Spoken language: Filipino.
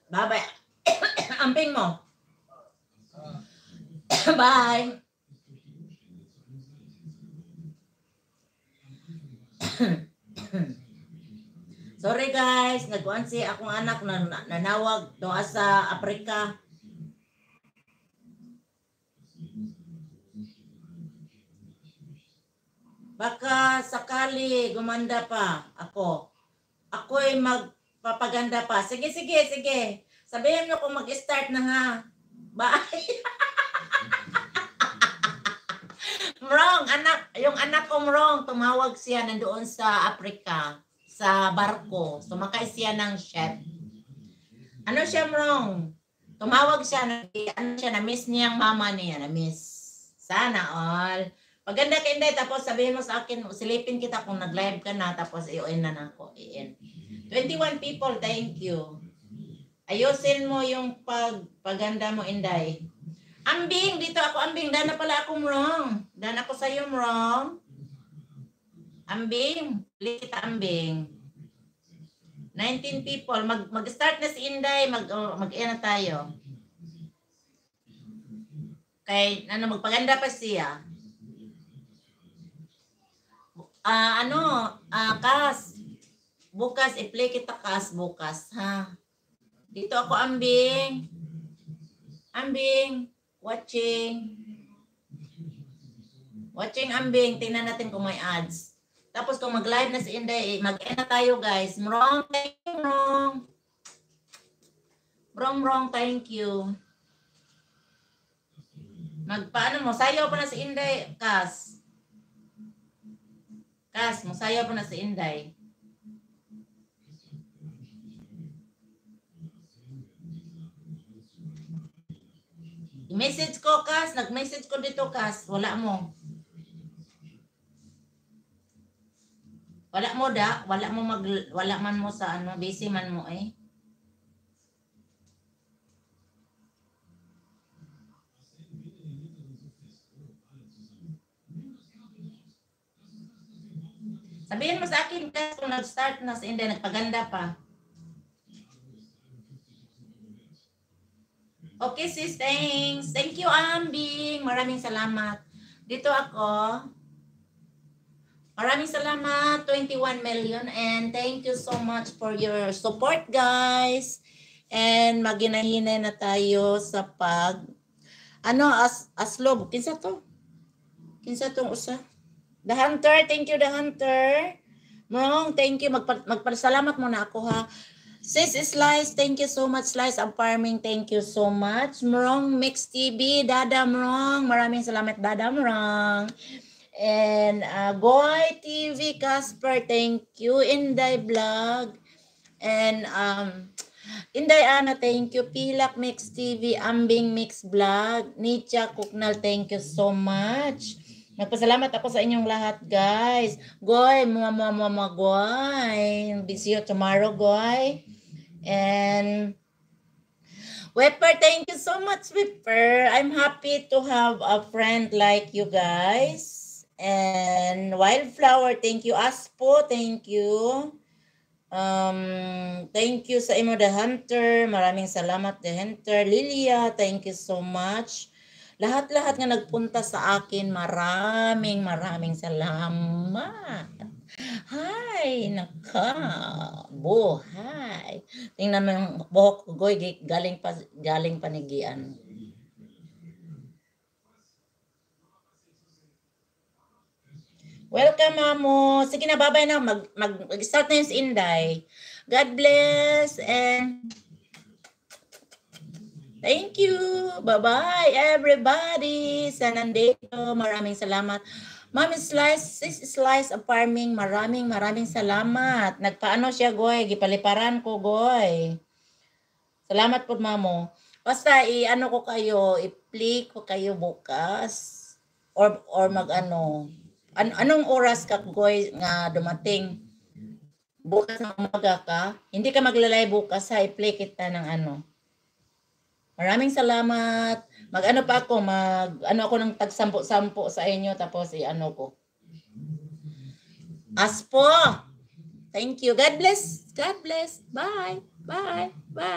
Bye-bye. Amping mo. Bye. Sorry guys, nagkuhan si akong anak na nanawag doon sa Afrika. Baka sakali gumanda pa ako. Ako'y magpapaganda pa. Sige. Sabihin nyo kung mag-start na ha. Bye. Mrong, yung anak ko Mrong, tumawag siya nandoon sa Afrika, sa barko. Sumakay siya ng ship. Ano siya Mrong? Tumawag siya, na-miss niya ang mama niya, na-miss. Sana all. Paganda ka Inday, tapos sabihin mo sa akin, silipin kita kung nag-live ka na, tapos i-on na ako. 21 people, thank you. Ayusin mo yung paganda mo Inday. Ambing, dito ako Ambing, dana pala ako Mrong. Dana ako sa'yo Mrong. Ambing, please kita Ambing. 19 people, mag-start na si Inday, mag-ina tayo. Kay, magpaganda pa siya. Kas, bukas, i-play kita Kas, bukas, ha? Dito ako, Ambing. Ambing, watching. Watching, Ambing. Tingnan natin kung may ads. Tapos kung mag-live na si Inday, mag-end na tayo, guys. Mrong, thank you, Mrong. Mrong, thank you. Paano mo? Sayaw pa na si Inday, Kas. Kas, masayaw pa na si Inday. I-message ko, Kas. Nag-message ko dito, Kas. Wala mo. Wala mo da. Wala man mo sa busy man mo eh. Sabihin mo sa akin, Kas, kung nag-start na si Inday, nagpaganda pa. Okay, sis, thanks. Thank you, Ambing. Maraming salamat. Dito ako. Maraming salamat, 21 million. And thank you so much for your support, guys. And maginahinay na tayo sa aslob. Kinsa to? Kinsa tong usa? The Hunter, thank you, The Hunter. Mrong, thank you. Magpasalamat muna ako, ha. Sis Slice, thank you so much. Slice of Farming, thank you so much. Mrong Mix TV, Dada Mrong. Maraming salamat, Dada Mrong. And Goy TV, Casper, thank you. Inday Vlog. And Inday Ana, thank you. Pilak Mix TV, Ambing Mix Vlog. Nicha Kuknal, thank you so much. Nagpasalamat ako sa inyong lahat, guys. Goy, Goy. See you tomorrow, Goy. And Wepper, thank you so much, Wepper. I'm happy to have a friend like you guys. And Wildflower, thank you. Aspo, thank you. Thank you sa imo, The Hunter. Maraming salamat, The Hunter. Lilia, thank you so much. Lahat-lahat nga nagpunta sa akin, maraming salamat. Hi, buhay. Tingnan mo yung buhok ko, Goy, galing panigian. Welcome, Mamo. Sige na, babay na. Mag-start na yung si Inday. God bless and thank you. Bye-bye, everybody. Sa nandito, maraming salamat. Mami Slice, Sis Slice of Farming, maraming salamat. Nagpaano siya, Goy. Gipaliparan ko, Goy. Salamat po, Mamo. Basta, i-ano ko kayo, i-play ko kayo bukas. Or anong oras ka, Goy, nga dumating? Bukas na umaga ka? Hindi ka maglalay bukas, ha? I-play kita ng Maraming salamat. Mag-ano pa ako, ako ng tag-sampo-sampo sa inyo, tapos i-ano ko. Aspo! Thank you. God bless. God bless. Bye. Bye. Bye.